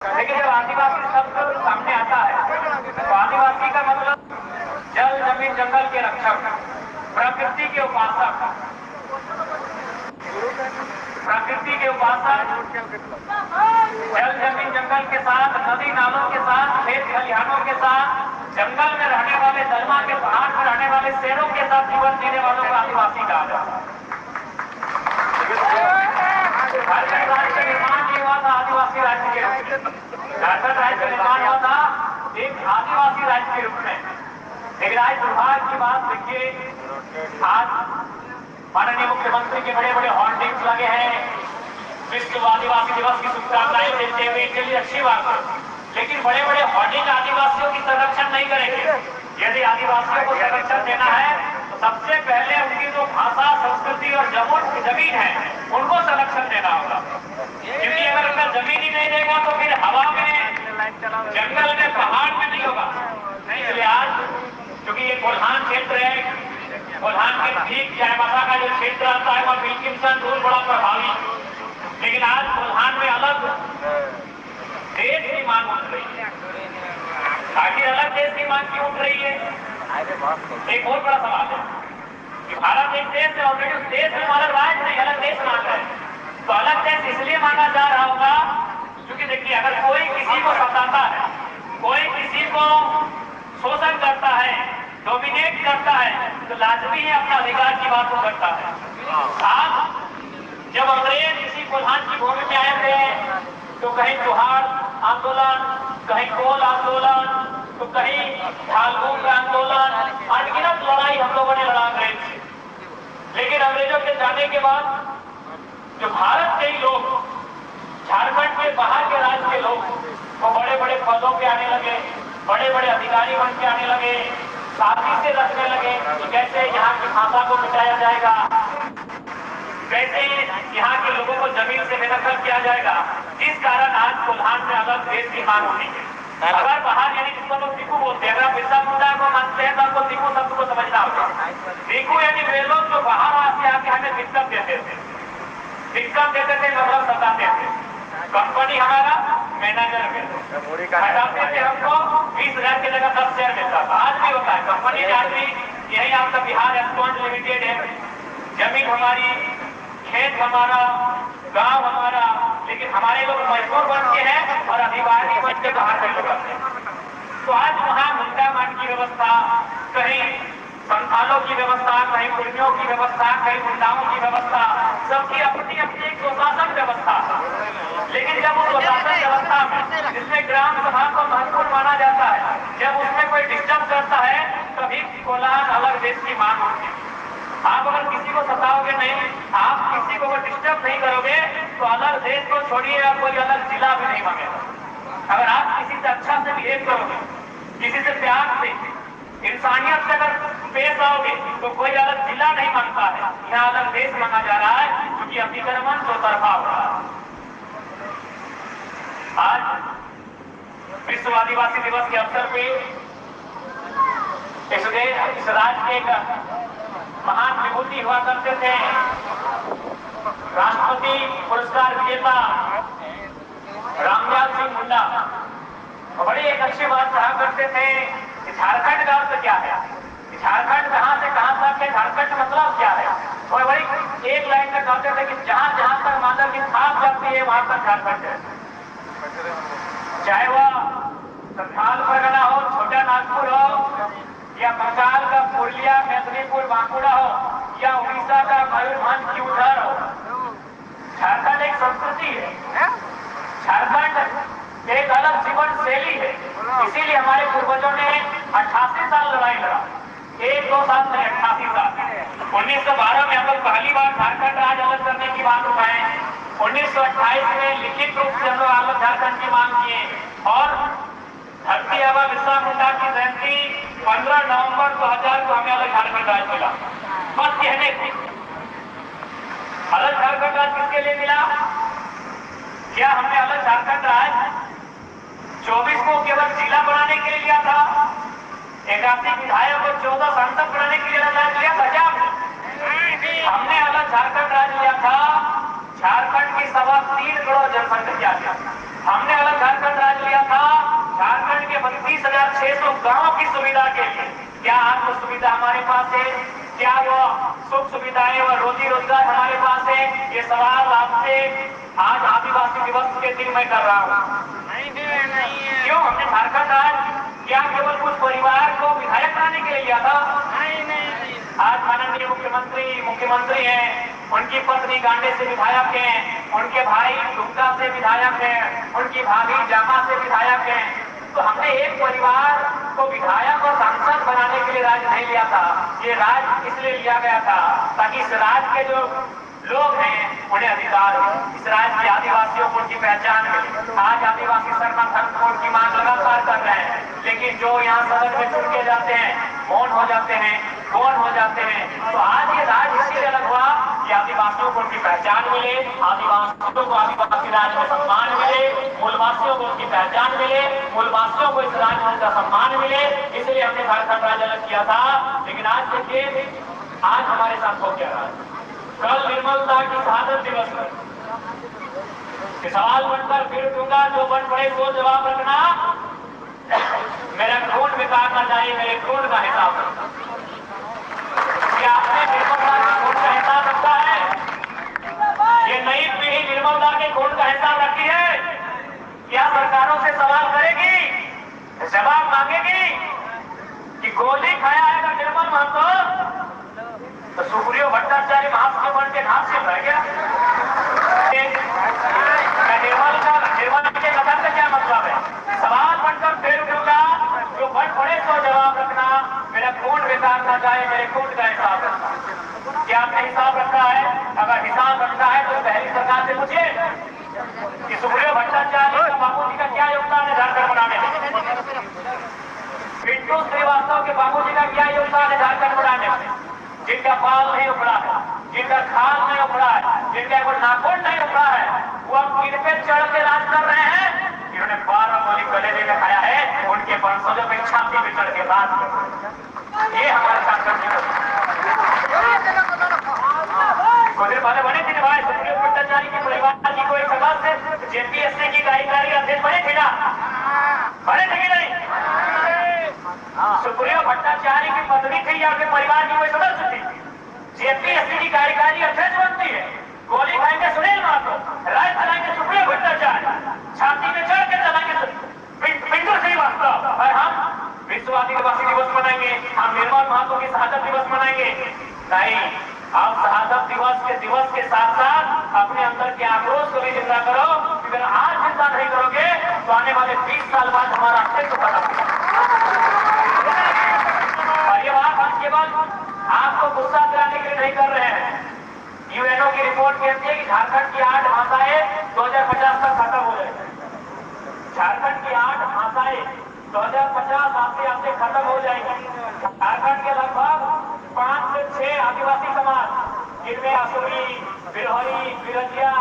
लेकिन जब आदिवासी शब्द सामने आता है तो आदिवासी का मतलब जल जमीन जंगल के रक्षक, प्रकृति के उपासक, प्रकृति के उपासक, जल जमीन जंगल के साथ, नदी नालों के साथ, खेत खलिहानों के साथ, जंगल में रहने वाले, दलमा के पहाड़ में रहने वाले शेरों के साथ जीवन जीने वालों को आदिवासी कहा जाता है। झारखंड राज्य का निर्माण नहीं हुआ था आदिवासी राज्य के रूप में, झारखंड राज्य का निर्माण हुआ था एक आदिवासी राज्य के रूप में। लेकिन आज दुर्भाग्य की बात देखिए, आज माननीय मुख्यमंत्री के बड़े बड़े होर्डिंग्स लगे हैं, विश्व आदिवासी दिवस की शुभकामनाएं देते हुए, चलिए अच्छी बात है, लेकिन बड़े बड़े होर्डिंग आदिवासियों की संरक्षण नहीं करेंगे। यदि आदिवासियों को संरक्षण देना है तो सबसे पहले उनकी जो भाषा, संस्कृति और जमीन है उनको संरक्षण देना होगा, क्योंकि अगर उनका जमीन ही नहीं देगा तो फिर हवा में, जंगल में, पहाड़ में नहीं होगा। इसलिए आज क्योंकि ये कोल्हान क्षेत्र है, कोल्हान के ठीक चायबासा का जो क्षेत्र आता है वह विल्किंसन रूल बड़ा प्रभावी, लेकिन आज कोल्हान में अलग देश की मांग उठ रही है। आखिर अलग देश की मांग क्यों उठ रही है? एक बहुत बड़ा सवाल है कि भारत एक देश है, ऑलरेडी उस देश में अलग राज्य नहीं, अलग देश मांग रहे हैं। तो अलग देश इसलिए मांगा जा रहा होगा क्योंकि देखिए, अगर कोई किसी को सताता है, कोई किसी को शोषण करता है, डोमिनेट करता है, तो लाजमी है अपना अधिकार की बात को करता है। आज जब अंग्रेज किसी कोल्हान की भूमि में आए थे तो कहीं चुहाड़ आंदोलन, कहीं कोल आंदोलन, तो कहीं ठालगू का आंदोलन, अनगिनत लड़ाई हम लोगों ने लड़ा अंग्रेज से। लेकिन अंग्रेजों के जाने के बाद जो भारत के ही लोग, झारखंड के बाहर के राज्य के लोग, वो बड़े बड़े पदों पे आने लगे, बड़े बड़े अधिकारी बन के आने लगे, साथी से रखने लगे कि कैसे यहाँ की भाषा को मिटाया जाएगा, कैसे यहाँ के लोगों को जमीन से बेदखल किया जाएगा, जिस कारण आज कोल्हान में अलग देश की मांग होती है। अगर बाहर, यानी जिसको लोग टीकू बोलते हैं, अगर बिरसा मुंडा को मानते हैं तो आपको टीकू शब्द को समझना होगा। टीकू यानी वे लोग जो बाहर से आके हमें दिक्कत देते थे, मतलब सताते थे। कंपनी हमारा मैनेजर हटाते थे, हमको 20,000 की जगह 10 शेयर मिलता था। आज भी होता है, कंपनी में आज भी यही आपका बिहार एस्कॉन लिमिटेड है, जमीन हमारी, खेत हमारा, गांव हमारा, लेकिन हमारे लोग मजदूर बन के हैं और अधिकारी बन के बाहर से लोग हैं। तो आज वहाँ मुंडा मान की व्यवस्था, कहीं संथालों की व्यवस्था, कहीं कुर्मियों की व्यवस्था, कहीं मुंडाओं की व्यवस्था, सबकी अपनी अपनी एक स्वशासन व्यवस्था। लेकिन जब उस स्वशासन व्यवस्था में, जिसमें ग्राम सभा को महत्वपूर्ण माना जाता है, जब उसमें कोई डिस्टर्ब करता है तभी कोल्हान अलग देश की मांग होती है। आप अगर किसी को सताओगे नहीं, आप किसी को डिस्टर्ब नहीं करोगे तो अलग देश को छोड़िए, आप कोई अलग जिला भी नहीं मांगेगा। अगर आप किसी से अच्छा से बिहेव करोगे, किसी से प्यार से, इंसानियत से अगर पेश आओगे तो कोई अलग जिला नहीं मांगता है, यहाँ अलग देश मांगा जा रहा है, क्योंकि अतिक्रमण दो तरफा हो रहा है। आज विश्व आदिवासी दिवस के अवसर पे इस राज्य के महान विभूति हुआ करते थे, राष्ट्रपति पुरस्कार विजेता रामलाल सिंह मुंडा बड़ी एक अच्छी बात कहा करते थे कि झारखंड का अर्थ क्या है, झारखंड कहां से कहां तक है, झारखंड मतलब क्या है। और बड़ी एक लाइन में कहते थे कि जहां जहां तक मानव की सांस जाती है वहां तक झारखंड है, चाहे वह संथाल परगना हो, छोटा नागपुर हो, या बंगाल का पुरलिया, मेदिनीपुर, बांकुड़ा हो, या उड़ीसा का मयूरभंज की उधर हो। झारखंड एक संस्कृति है, झारखंड एक अलग जीवन शैली है। इसीलिए हमारे पूर्वजों ने 88 साल लड़ाई लड़ा, 1-2 साल में 88 साल। 1912 में हम लोग पहली बार झारखंड राज्य अलग करने की बात उठाए, 1928 में लिखित रूप से हम लोग अलग झारखंड की मांग किए, और धरती आबा बिरसा मुंडा की जयंती 15 नवंबर 2000 को हमें अलग झारखंड राज्य मिला। बस कहने थी अलग झारखंड राज्य किसके लिए मिला? क्या हमने अलग झारखंड राज्य 24 को केवल जिला बनाने के लिए लिया था? 81 विधायक को 14 सांसद बनाने के लिए लिया था क्या? हमने अलग झारखंड राज्य लिया था झारखंड की 3.25 करोड़ जनसंख्या थी। हमने अलग झारखंड 1600 गांवों की सुविधा के लिए क्या आत्म सुविधा हमारे पास है? क्या वो सुख सुविधाएं और रोजी रोजगार हमारे पास है? ये सवाल आपसे आज आदिवासी दिवस के दिन मैं कर रहा हूँ। क्यों हमने झारखंड आज क्या केवल कुछ परिवार को विधायक बनाने के लिए लिया था? आज माननीय मुख्यमंत्री हैं, उनकी पत्नी गांडे से विधायक हैं, उनके भाई दुमका से विधायक हैं, उनकी भाभी जामा से विधायक हैं। तो हमने एक परिवार को विधायक और सांसद बनाने के लिए राज्य नहीं लिया था। ये राज्य इसलिए लिया गया था ताकि इस राज्य के जो लोग हैं उन्हें अधिकार हो, इस राज्य के आदिवासियों को उनकी पहचान मिले। आज आदिवासी शरण धर्म कोड की मांग लगातार कर रहे हैं, लेकिन जो यहाँ सदन में चुन के जाते हैं, मौन हो जाते हैं, कौन हो जाते हैं। तो आज ये राज्य इसीलिए अलग हुआ कि आदिवासियों को उनकी पहचान मिले, आदिवासियों को आदिवासी राज्य में सम्मान मिले, मूलवासियों को उनकी पहचान मिले, मूलवासियों को इस राज्य में उनका सम्मान मिले। इसलिए हमने झारखंड राज्य अलग किया था। लेकिन आज देखिए आज हमारे साथ हो क्या रहा है। कल निर्मलता की शहादत दिवस पर सवाल बनकर फिर दूंगा, जो बन पड़े तो जवाब रखना। मेरा खून बिकारना चाहिए, मेरे खून का हिसाब रखना। क्या आपने निर्मलता के खून का हिसाब रखा है? ये नई पीढ़ी निर्मलता के खून का हिसाब रखी है? क्या सरकारों से सवाल करेगी, जवाब मांगेगी कि गोली खाया है अगर निर्मल महतो तो सुप्रियो भट्टाचार्य महाशय बन के घास से रह गया? निर्मल के कथन का क्या मतलब है? सवाल बनकर फिर उठूंगा, जो बन पड़े तो जवाब रखना। मेरा खून बिकारना चाहे, मेरे खून का हिसाब रखना। क्या आपने हिसाब रखा है? अगर हिसाब रखा है तो पहली सरकार से पूछिए कि सुप्रियो भट्टाचार्य का बाबूजी का क्या योगदान है झारखंड बनाने में? पिंटू श्रीवास्तव के बाबूजी का क्या योगदान है झारखंड बनाने में? जिनका बाल नहीं उखड़ा है, जिनका खाल नहीं उखड़ा है, जिनका कोई नाखून नहीं उखड़ा है, वो अब किन पे चढ़ के राज कर रहे हैं? इन्होंने 12 गोली गले में खाया है, उनके वंशजों पे छाती पे चढ़ के राज कर रहे हैं। ये हमारे साथ करने कुछ दिन पहले बने थे भाई सुप्रियो भट्टाचार्य की परिवार की कोई सदस्य जेपीएससी की कार्यकारी अध्यक्ष बने थे ना? बने थे कि नहीं? सुप्रियो भट्टाचार्य की पत्नी थी या उनके परिवार की कोई सदस्य थी? जेपीएससी की कार्यकारी अध्यक्ष बनती है। गोली खाएंगे सुनील महतो, राज चलाएंगे सुप्रियो भट्टाचार्य, छाती में चढ़ के चलाएंगे पिंटू श्रीवास्तव। और हम विश्व आदिवासी दिवस मनाएंगे, हम निर्मल महतो की शहादत दिवस मनाएंगे? नहीं, आप शहादत दिवस के साथ साथ अपने अंदर के आक्रोश को भी जिंदा करो। अगर आज जिंदा नहीं करोगे तो आने वाले 20 साल बाद हमारा अस्तित्व खत्म होगा। और ये बात हम केवल आपको गुस्सा दिलाने के लिए नहीं कर रहे हैं। यूएनओ की रिपोर्ट कहती है कि झारखंड की 8 भाषाएं 2050 तक खत्म हो जाएगी। झारखंड की 8 भाषाएं 2050 आते खत्म हो जाएगी। झारखंड के लगभग 5 से 6 आदिवासी समाज, जिनमें असुरी, बिरहरी, बिरजिया,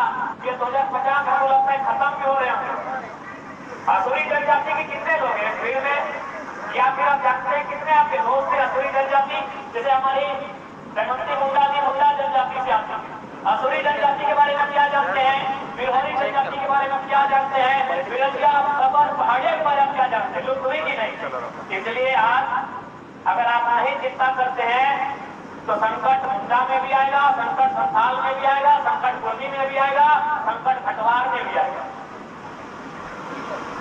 ये 2050 हमको लगता है खत्म भी हो रहे हैं। असुरी जनजाति के कितने लोग हैं फील्ड में? या फिर आप जानते हैं कितने आपके दोस्त थे असुरी जनजाति? जैसे हमारी दमंती मुंडा जनजाति से आती है। असुरी जनजाति के बारे में क्या जानते हैं? बिरहरी जनजाति के बारे में क्या जानते हैं? बिरजिया, सबर, पहाड़िया के बारे में क्या जानते हैं? लोग हुई कि नहीं? इसलिए आज अगर आप नहीं चिंता करते हैं तो संकट मुंडा में भी आएगा, संकट संथाल में भी आएगा, संकट कोली में भी आएगा, संकट खटवार में भी आएगा।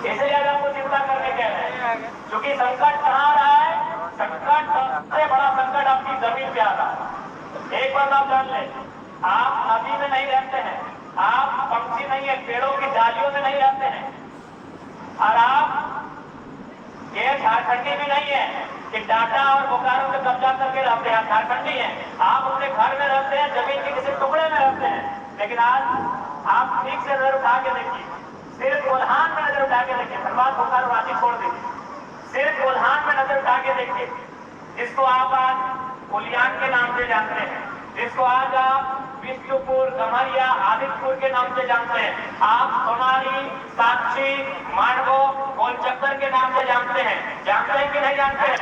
इसलिए आज आपको चिंता करने के हैं, क्योंकि संकट कहाँ आ रहा है? संकट सबसे बड़ा संकट आपकी जमीन पे आ रहा है। एक बात आप जान लें, आप नदी में नहीं रहते हैं, आप पंछी नहीं है, पेड़ों की डालियों में नहीं रहते हैं, और आप ये झारखंडी भी नहीं है कि टाटा और बोकारो में कब्जा करके रहते हैं। झारखंडी हैं, आप अपने घर में रहते हैं, जमीन के किसी टुकड़े में रहते हैं। लेकिन आज आप ठीक से नजर उठा के देखिए, सिर्फ कोल्हान में नजर उठा के देखिए, धनबाद बोकारो रांची छोड़ दीजिए, सिर्फ कोल्हान में नजर उठा के देखिए, जिसको आप आज कोलियान के नाम से जानते हैं, जिसको आज आप विष्णुपुर, गम्हरिया, आदित्यपुर के नाम से जानते हैं, आप सोनारी, साक्षी, मांडवो, गोलचक्कर के नाम से जानते हैं। जानते हैं कि नहीं जानते हैं?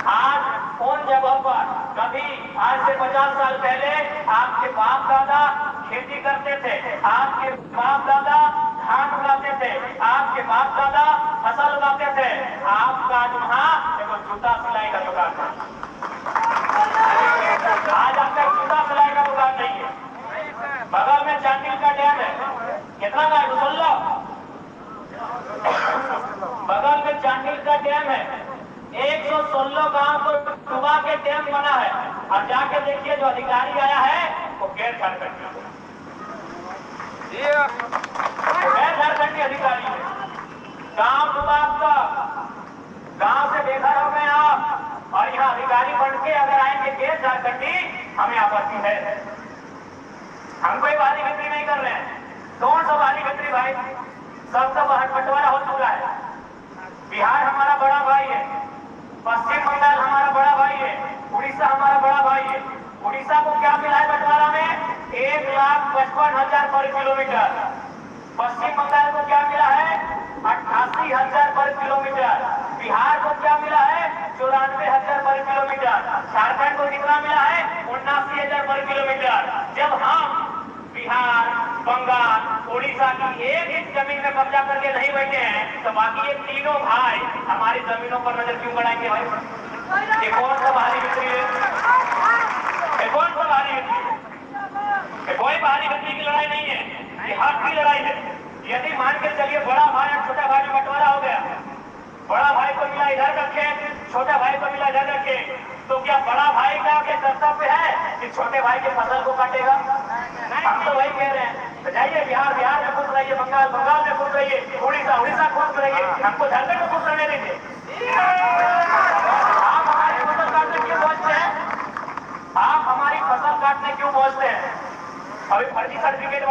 आज उन जगहों पर कभी आज से 50 साल पहले आपके बाप दादा खेती करते थे, आपके बाप दादा धान उगाते थे, आपके बाप दादा साल उगाते थे, आपका आज वहाँ देखो जूता सिलाई का दुकान है। आज आपका जूता सिलाई का दुकान नहीं है। बगल में चांडिल का डैम है, कितना का है सुन लो। बगल में चांडिल का डैम है, 116 गांव को डुबा के डैम बना है। और जाके देखिए जो अधिकारी आया है वो गैर झारखंडी अधिकारी है। गांव डुबा आपका, गांव से बेघर हो गए आप और यहाँ अधिकारी बन के अगर आएंगे गैर झारखंडी, हमें आपत्ति है। हम कोई वाली बिक्री नहीं कर रहे हैं। कौन सा वाली बिक्री भाई, सबका बंटवारा हो चुका है। बिहार हमारा बड़ा भाई है, पश्चिम बंगाल हमारा बड़ा भाई है, उड़ीसा हमारा बड़ा भाई है। उड़ीसा को क्या मिला है बंटवारा में? 1,55,000 पर किलोमीटर। पश्चिम बंगाल को क्या मिला है? 88,000 पर किलोमीटर। बिहार को क्या मिला है? 94,000 पर किलोमीटर। झारखंड को कितना मिला है? 79,000 पर किलोमीटर। जब हम बिहार, बंगाल, उड़ीसा की एक इंच जमीन में कब्जा करके नहीं बैठे हैं, तो बाकी ये तीनों भाई हमारी जमीनों पर नजर क्यों गड़ाएंगे भाई? ये कौन सा भारी बिक्री है? ये कौन सा भारी बिक्री है? ये कोई भारी बिक्री की लड़ाई नहीं है, ये हक की लड़ाई है। यदि मान के चलिए बड़ा भाई और छोटा भाई में बंटवारा हो गया, बड़ा भाई को मिला इधर रखे, छोटा भाई को मिला इधर रखे, तो क्या बड़ा भाई का कर्तव्य है कि छोटे भाई के फसल को काटेगा? हम तो वही कह रहे हैं, तो जाइए बिहार में खुश रहिए, बंगाल में खुश रहिए, उड़ीसा खुश रहिए, हमको झारखंड में खुश रहने दीजिए। आप हमारी फसल काटने क्यों पहुंचते हैं? आप हमारी फसल काटने क्यों पहुंचते हैं? अभी फर्जी सर्टिफिकेट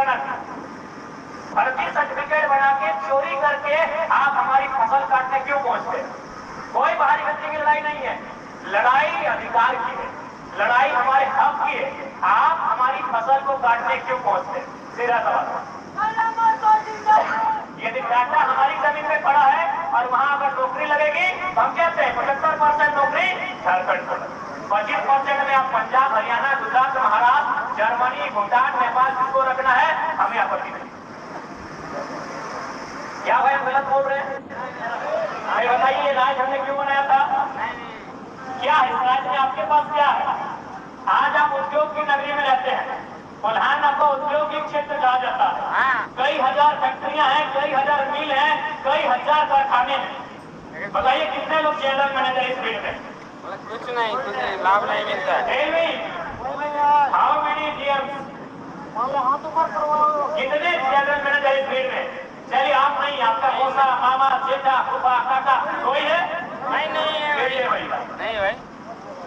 बना के चोरी करके आप हमारी फसल काटने क्यों पहुंचते हैं? कोई बाहरी व्यक्ति की लड़ाई नहीं है, लड़ाई अधिकार की है, लड़ाई हमारे हक की है। आप हमारी फसल को काटने क्यों पहुंचते हैं? सीधा सवाल। यदि डाटा हमारी जमीन में पड़ा है और वहां अगर नौकरी लगेगी, तो हम कहते हैं 75% नौकरी झारखंड को, 25% में आप पंजाब, हरियाणा, गुजरात, महाराष्ट्र, जर्मनी, भूटान, नेपाल किसको रखना है, हमें आपत्ति नहीं। क्या भाई हम गलत बोल रहे हैं? हमें बताइए राज हमने क्यों बनाया था? क्या है इस राज्य में? आपके पास क्या है? आज आप उद्योग की नगरी में रहते हैं, कोल्हान आपको औद्योगिक क्षेत्र कहा जाता है। कई हजार फैक्ट्रियां हैं, कई हजार मिल हैं, कई हजार कारखाने हैं। बताइए कितने लोग जनरल मैनेजर इस फील्ड में? कुछ नहीं, लाभ नहीं मिलता है। How many GMs? कितने जनरल मैनेजर इस फील्ड में? चलिए आप नहीं, आपका मौसा, मामा, जेठा, फूफा, काका कोई है? नहीं भाई।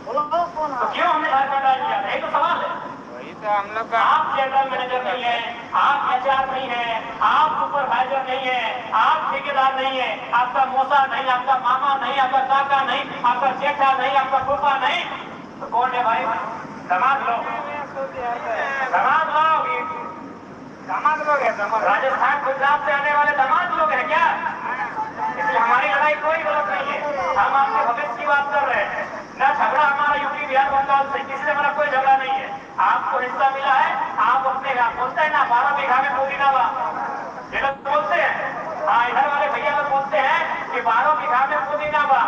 तो क्यों हमने झारखंड राज्य किया? यही तो सवाल है। वही तो हम लोग का। आप जनरल मैनेजर नहीं है, आप एचआर नहीं है, आप सुपरवाइजर नहीं है, आप ठेकेदार नहीं है, आपका मौसा नहीं, आपका मामा नहीं, आपका काका नहीं, आपका जेठा नहीं, आपका फूफा नहीं, तो कौन है भाई? दामाद लोग है। राजस्थान, गुजरात से आने वाले दामाद लोग हैं क्या? इसलिए हमारी लड़ाई कोई गलत नहीं है। हम आपके भविष्य की बात कर रहे हैं, न झगड़ा हमारा यूपी, बिहार, बंगाल से, किसी से हमारा कोई झगड़ा नहीं है। आपको हिस्सा मिला है, आप अपने बोलते हैं ना 12 बीघा में पुदीना बा, ये लोग बोलते हैं। हाँ, इधर वाले भैया लोग बोलते हैं कि 12 बीघा में पुदीना बा।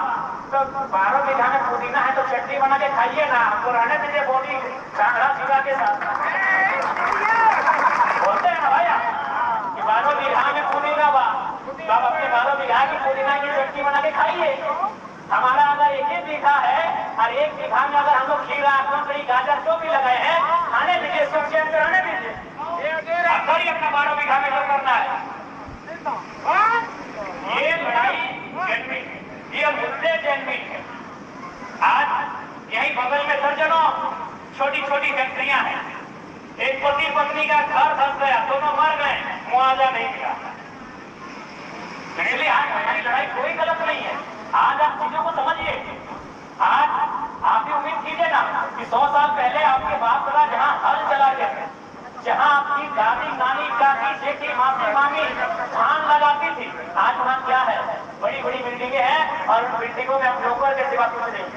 तो 12 बीघा में पुदीना है तो चटनी बना के खाइए ना, हमको रहने दीजिए बॉडी चांगड़ा चूड़ा के साथ। बोलते हैं ना भैया कि 12 बीघा में पुदीना बा, तो आप अपने 12 बीघा की पुदीना की चटनी बना के खाइए। हमारा अगर एक ही बीघा है और एक बीघा में अगर हम लोग खीरा, ककड़ी, गाजर जो भी लगाए हैं, खाने दीजिए, सब चैन रहने दीजिए। अगर अपना 12 बीघा में जो करना है, ये लड़ाई जेन्युइन, ये मुद्दे जेन्युइन है। आज यही बगल में दर्जनों छोटी छोटी फैक्ट्रियां हैं। एक पति पत्नी का घर धस गया, दोनों मर गए, मुआवजा नहीं मिला। इसलिए आज हमारी लड़ाई कोई गलत नहीं है। आज आप चीजों को समझिए। आज आप भी उम्मीद कीजिए ना कि 100 साल पहले आपके बाप दादा जहाँ हल चलाते थे, जहाँ आपकी दादी, नानी, काकी, जेठी, मासी, मामी धान लगाती थी, आज वहाँ क्या है? बड़ी बड़ी बिल्डिंगें हैं और उन बिल्डिंगों में आप नौकर के सिवा कुछ नहीं।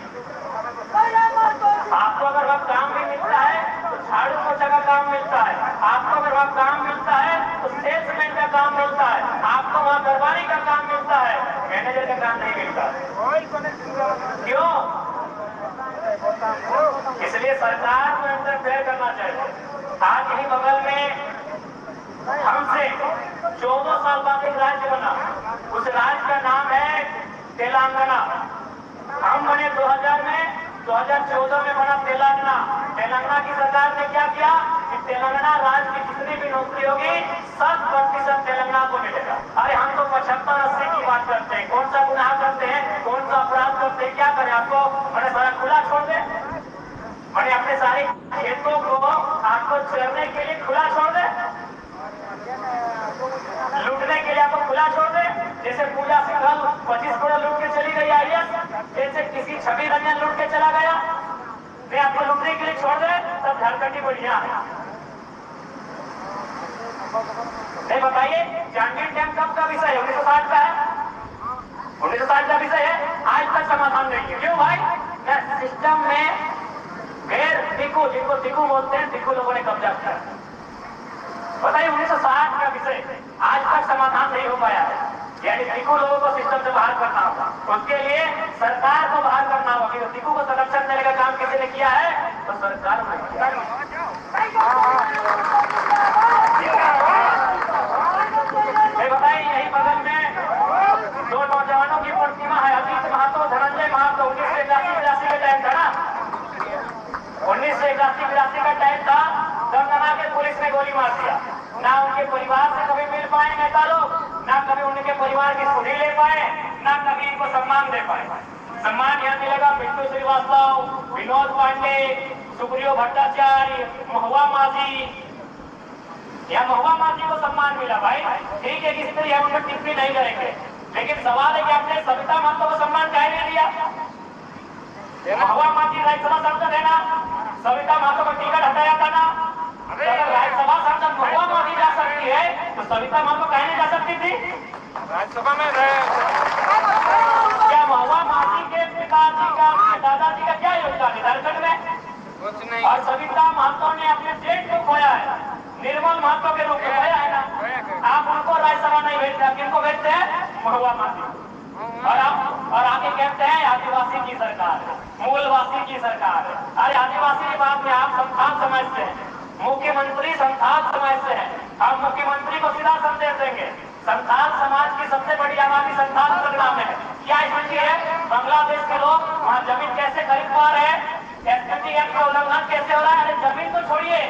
आपको अगर वह काम भी मिलता है तो झाड़ू पोछा का काम मिलता है, आपको अगर वह काम मिलता है तो सेल्समैन का काम मिलता है, आपको वहाँ दरबारी का काम मिलता है। मैनेजर का काम नहीं मिलता। क्यों? इसलिए सरकार को इंटरफेयर करना चाहिए। आज ही बगल में हमसे 14 साल बाद एक राज्य बना, उस राज्य का नाम है तेलंगाना। हम बने 2000 में, 2014 में बना तेलंगाना। तेलंगाना की सरकार ने क्या किया कि तेलंगाना राज्य की जितनी भी नौकरी होगी 100% तेलंगाना को मिलेगा। अरे हम तो 75-80 की बात करते हैं। कौन सा गुनाह करते हैं, कौन सा अपराध करते हैं, क्या करें? आपको मैंने सारा खुला छोड़ दे, मैंने अपने सारे खेतों को आपको चरने के लिए खुला छोड़ दे, लूटने के लिए आपको खुला छोड़ दे। जैसे पूजा सिंघल 25 करोड़ लूट के चली गई आईएएस, जैसे किसी छवि रंजन लूट के चला गया, वे आपको लूटने के लिए छोड़ दे, तब झारखंड बढ़िया है। नहीं बताइए, जांजगीर डैम कब का विषय है? 1960 का है, 1960 का विषय है। आज तक समाधान नहीं है। क्यों भाई? सिस्टम में गैर दिक्कू, जिनको दिक्कू बोलते हैं, दिक्कू लोगों ने कब्जा किया। बताइए, 1960 का विषय आज तक समाधान नहीं हो पाया है। यानी दिक्कू लोगों को सिस्टम से बाहर करना होगा, उसके लिए सरकार को बाहर करना होगा। दिक्कू को संरक्षण देने का काम किसी ने किया है तो सरकार ने किया। बताइए, यही बगल में 2 नौजवानों की प्रतिमा है, अजीत महतो, धनंजय महतो। 1981-82 का टाइम था ना, 1981-82 का टाइम था। गंगना के पुलिस ने गोली मार दिया। ना उनके परिवार से कभी मिल पाए नेता लोग, ना कभी उनके परिवार की सुधी ले पाए, ना कभी इनको सम्मान दे पाए। सम्मान यहाँ मिलेगा बिट्टू श्रीवास्तव, विनोद पांडे, सुप्रियो भट्टाचार्य, महुआ माझी। यहाँ महुआ माझी को सम्मान मिला भाई, ठीक है, किसी तरह हम लोग टिप्पणी नहीं करेंगे, लेकिन सवाल है कि आपने सविता महतो को सम्मान क्या नहीं दिया? महुआ माझी राज्यसभा सांसद है ना, सविता महतो को टिकट हटाया था ना। अगर राज्यसभा सांसद महुआ माझी जा सकती है तो सविता महतो कहीं नहीं जा सकती थी? राज्यसभा में क्या महुआ माझी के पिताजी का, दादाजी का क्या योगदान है झारखंड में? कुछ नहीं। और सविता महतो ने अपने सेठ को खोया है, निर्मल महतो के रूप में खोया है ना। आप उनको राज्यसभा नहीं भेजते, आप किनको भेजते हैं? महुआ माझी। और आगे कहते हैं आदिवासी की सरकार है, मूलवासी की सरकार है। अरे आदिवासी की बात में आप संथाल समाज से हैं, मुख्यमंत्री संथाल समाज से हैं। आप मुख्यमंत्री को सीधा संदेश देंगे, संथाल समाज की सबसे बड़ी आबादी संथाल परगना में है। क्या स्थिति है? बांग्लादेश के लोग वहाँ जमीन कैसे खरीद पा रहे हैं, एसपीटी एक्ट का उल्लंघन कैसे हो रहा है? अरे जमीन तो छोड़िए,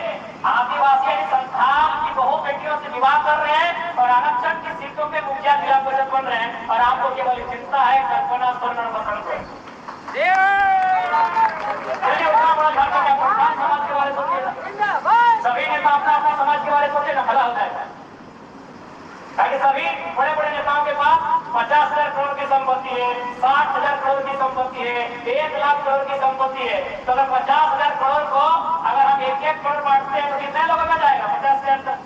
आदिवासी यानी संथाल की बहु बेटियों से विवाह कर रहे हैं और आरक्षण की सीटों पे मुखिया जिला परिषद बन रहे हैं। और आपको केवल चिंता है कल्पना सोनन बसंत से। चलिए, उतना बड़ा झारखंड है, संथाल समाज के बारे में सोचिए। सभी नेता अपना अपना समाज के बारे में सोचे ना, भला हो जाएगा। ताकि सभी बड़े बड़े नेताओं के पास 50,000 करोड़ की संपत्ति है, 60,000 करोड़ की संपत्ति है, 1 लाख करोड़ की संपत्ति है। तो अगर 50,000 करोड़ को अगर हम 1-1 करोड़ बांटते हैं तो कितने लोगों में जाएगा? 50,000 तक।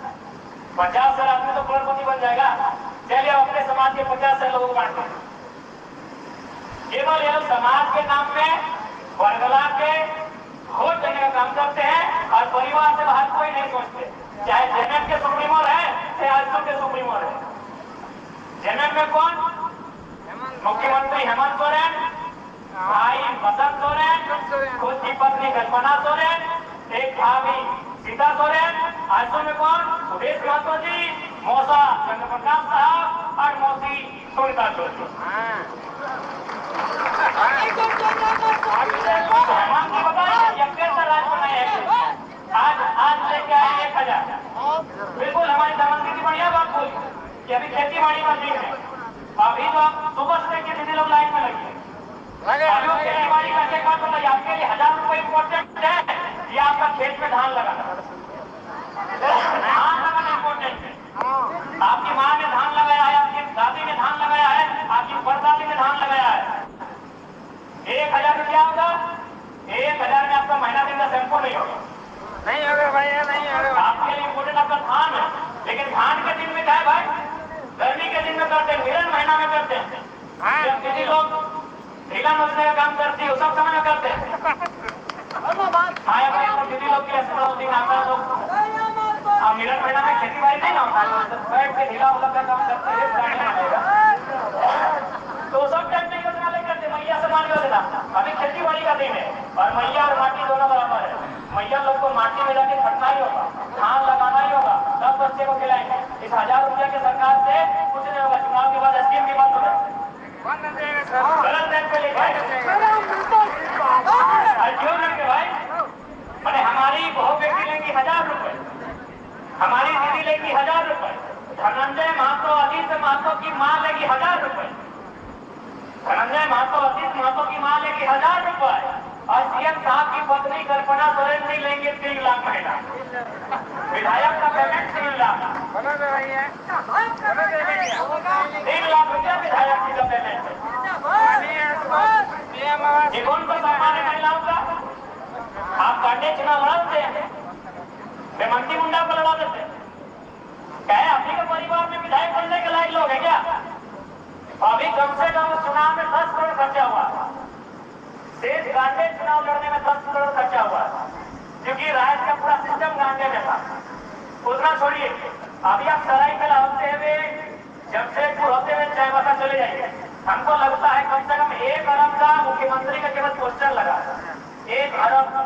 50,000 आदमी तो करोड़पति बन जाएगा। चलिए, अपने समाज के 50,000 लोगों को बांटते हैं। केवल ये लोग समाज के नाम पे वर्गला के वोट देने का काम करते हैं और परिवार से बाहर कोई नहीं सोचते। चाहे जेएमएम के सुप्रीमो है, चाहे आजसू के सुप्रीमो है। जेएमएम में कौन? मुख्यमंत्री हेमंत सोरेन, भाई बसंत सोरेन, खुद की पत्नी कल्पना सोरेन, एक भाभी सीता सोरेन। आजसू में कौन? सुदेश महतो जी, मौसा चंद्रप्रकाश साहब और मौसी सुनीता चौधरी। हेमंत जी बताइए, कैसा राज बनाया है? आज लेके आए 1,000। बिल्कुल हमारी दमनगी की बढ़िया बात बोली कि अभी खेती बाड़ी का दिन है। अभी तो सुबह से लेकर दीदी लोग लाइन में लगी है। अभी खेती बाड़ी का एक बात बताइए, आपके लिए 1,000 रुपए इम्पोर्टेंट है या आपका खेत में धान लगाना? धान लगाना इम्पोर्टेंट है। आपकी माँ ने धान लगाया है, आपकी दादी ने धान लगाया है, आपकी परदादी ने धान लगाया है। 1,000 रुपया होगा, 1,000 में आपका महीना दिन का शैम्पू नहीं होगा। नहीं होगा भैया, नहीं होगा। आपके लिए इम्पोर्टेंट आपका धान है, लेकिन धान के दिन में क्या है भाई? गर्मी के दिन में करते हैं, मिलन महीना में करते हैं। जब दीदी लोग ढीला नोचने का काम करती है, उस सब समय में करते हैं। दीदी लोग के दिन आता है लोग मिलन महीना में खेती बाड़ी नहीं ना होता है, बैठ के ढीला उला का काम करते हैं। नदी में, और मैया और माटी दोनों बराबर है। मैया लोग को माटी में जाके खटना ही होगा, धान लगाना ही होगा, तब बच्चे को खिलाएंगे। इस 1000 रुपया के सरकार से कुछ नहीं होगा। चुनाव के बाद स्कीम की बात होगा, गलत टाइम पे लेके क्यों लेंगे भाई? मैंने हमारी बहु बेटी लेंगी 1000 रुपए, हमारी दीदी लेगी 1000 रुपए, धनंजय महतो अजीत महतो की माँ लेगी 1000 रुपए, धनंजय महतो अजीत महतो की माँ लेगी 1000 रुपए, और सीएम साहब की पत्नी कल्पना सोरेन जी लेंगे 3 लाख महीना, विधायक का पेमेंट 3 लाख, 3 लाख रुपया विधायक जी का पेमेंट। ये कौन सा सामान्य महिलाओं का? आप कांटे चुनाव लड़ा देते हैं, बेमंती मुंडा को लड़ा देते हैं। क्या है आप ही के परिवार में विधायक बनने के लायक लोग हैं क्या? अभी कम से कम चुनाव में 10 करोड़ खर्चा हुआ, शेष गांडे चुनाव लड़ने में 10 करोड़ खर्चा हुआ, क्योंकि राज्य का पूरा सिस्टम गांडे में था। उतना छोड़िए, अभी आप सरायकेला होते हुए जमशेदपुर होते हुए चाईबासा चले जाइए, हमको लगता है कम से कम 1 अरब का मुख्यमंत्री का केवल पोस्टर लगा, 1 अरब का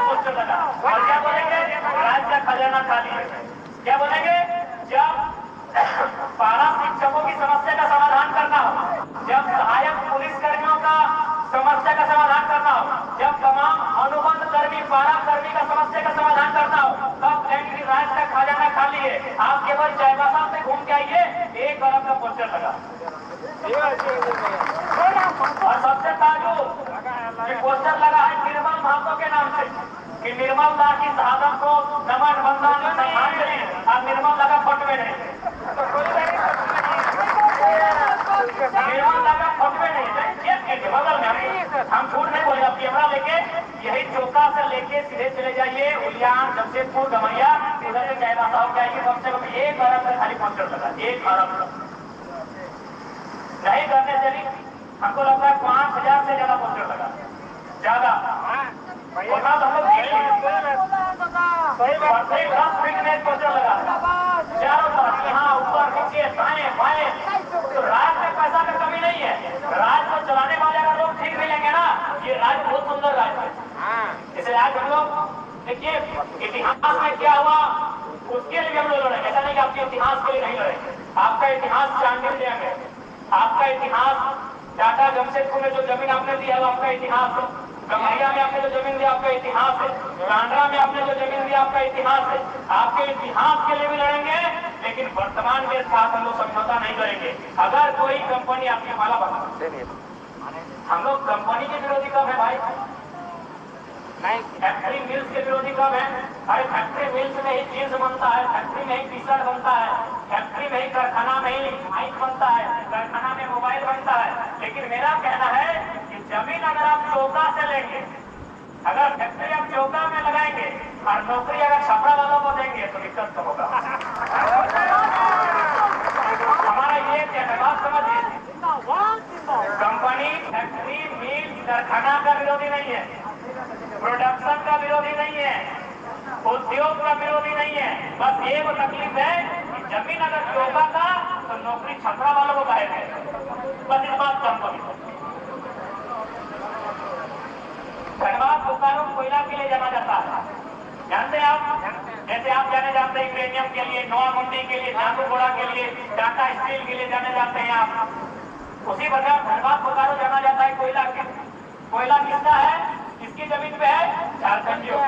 पोस्टर लगा। और क्या बोलेंगे? राज्य का खजाना खाली है। क्या बोलेंगे? जब पारा शिक्षकों की समस्या का समाधान करना हो, जब सहायक पुलिसकर्मियों का समस्या का समाधान करना हो, जब तमाम अनुबंध कर्मी पारा कर्मी का समस्या का समाधान करना हो, तब कहेंगे राज्य का खजाना खाली है। आप केवल चाईबासा में घूम के आइए, 1 अरब का पोस्टर लगा। और सबसे ताजुब पोस्टर लगा है निर्मल महतो के नाम से, कि निर्मल दास की शहादत को नमन बंदन सम्मान करें, और निर्मल लगा फटवे नहीं, निर्मल लगा फटवे नहीं। बगल में हम झूठ नहीं बोले, अब कैमरा लेके यही चौका से लेके सीधे चले जाइए उलियान, जमशेदपुर, गमरिया, इधर से चाईबासा हो जाएगी। कम से कम 1 अरब का खाली पोस्टर लगा, 1 अरब नहीं करने से भी हमको लगता है 5000 से ज्यादा पोस्टर लगा, ज्यादा होता तो हम लोग 10 फीट में पोस्टर लगा चारों तरफ, यहाँ ऊपर नीचे दाएं बाएं। तो राज्य में पैसा का कमी नहीं है, राज्य को चलाने वाले अगर लोग ठीक मिलेंगे ना, ये राज्य बहुत सुंदर राज्य है। इसे आज हम लोग देखिए इतिहास में क्या हुआ उसके लिए हम लोग लड़ेंगे, ऐसा नहीं कि आपके इतिहास के लिए नहीं लड़ेंगे। आपका इतिहास चांडिल डैम है, आपका इतिहास टाटा जमशेदपुर में जो जमीन आपने दी है वो आपका इतिहास है, गमरिया में आपने जो जमीन दी आपका इतिहास है, कांडरा में आपने जो जमीन दी आपका इतिहास है। आपके इतिहास के लिए भी लड़ेंगे, लेकिन वर्तमान के साथ हम लोग समझौता नहीं करेंगे। अगर कोई कंपनी आपके माला बना, हम लोग कंपनी के विरोधी कब है भाई? नहीं, फैक्ट्री मिल्स के विरोधी कब है? अरे फैक्ट्री मिल्स में ही चीज बनता है, फैक्ट्री में ही टी शर्ट बनता है, फैक्ट्री में ही कारखाना में ही माइक बनता है, कारखाना में मोबाइल बनता है। लेकिन मेरा कहना है कि जमीन अगर आप चौका से लेंगे, अगर फैक्ट्री आप चौका में लगाएंगे और नौकरी अगर छपरा वालों को देंगे तो दिक्कत तो होगा। हमारा ये कहना बात समझिए, कंपनी, फैक्ट्री, मिल, कारखाना का विरोधी नहीं है, प्रोडक्शन का विरोधी नहीं है, उद्योग का विरोधी नहीं है। बस एक तकलीफ है कि जमीन अगर चौका का तो नौकरी छपरा वालों को काहे है, बस इस बात कम। धनबाद बोकारो कोयला के लिए जाना जाता है, जानते हैं आप? जैसे आप जाने जाते हैं यूरेनियम के लिए, नौमंडी के लिए, झांझुगुड़ा के लिए, टाटा स्टील के लिए जाने जाते हैं आप, उसी प्रकार धनबाद बोकारो जाना जाता है कोयला के। कोयला किसका है? किसकी जमीन पे है? झारखंडियों।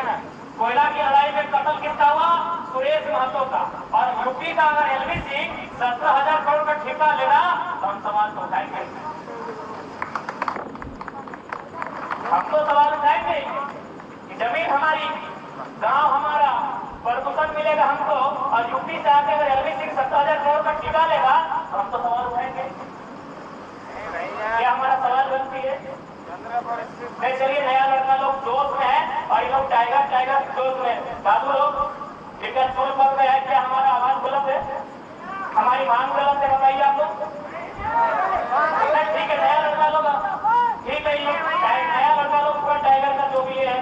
कोयला की लड़ाई में कत्ल किसका हुआ? सुरेश महतो का। और यूपी का अगर एलवी सिंह 17,000 करोड़ का ठेका लेगा तो हम सवाल तो उठाएंगे, हम तो सवाल उठाएंगे कि जमीन हमारी, गांव हमारा, प्रदूषण मिलेगा हमको, और यूपी से आके अगर एलवी सिंह 17,000 करोड़ का ठेका लेगा तो हम तो सवाल उठाएंगे। क्या हमारा सवाल बनती है? नहीं, चलिए नया लड़का लोग जोश में है और ये लोग टाइगर जोश में। बाबू लोग टिकट छोड़ पड़ गए हैं, क्या हमारा आवाज गलत है? हमारी मांग गलत है? बताइए आप लोग। ठीक है, नया लड़का लोग, ठीक है, नया लड़का लोग टाइगर का जो भी है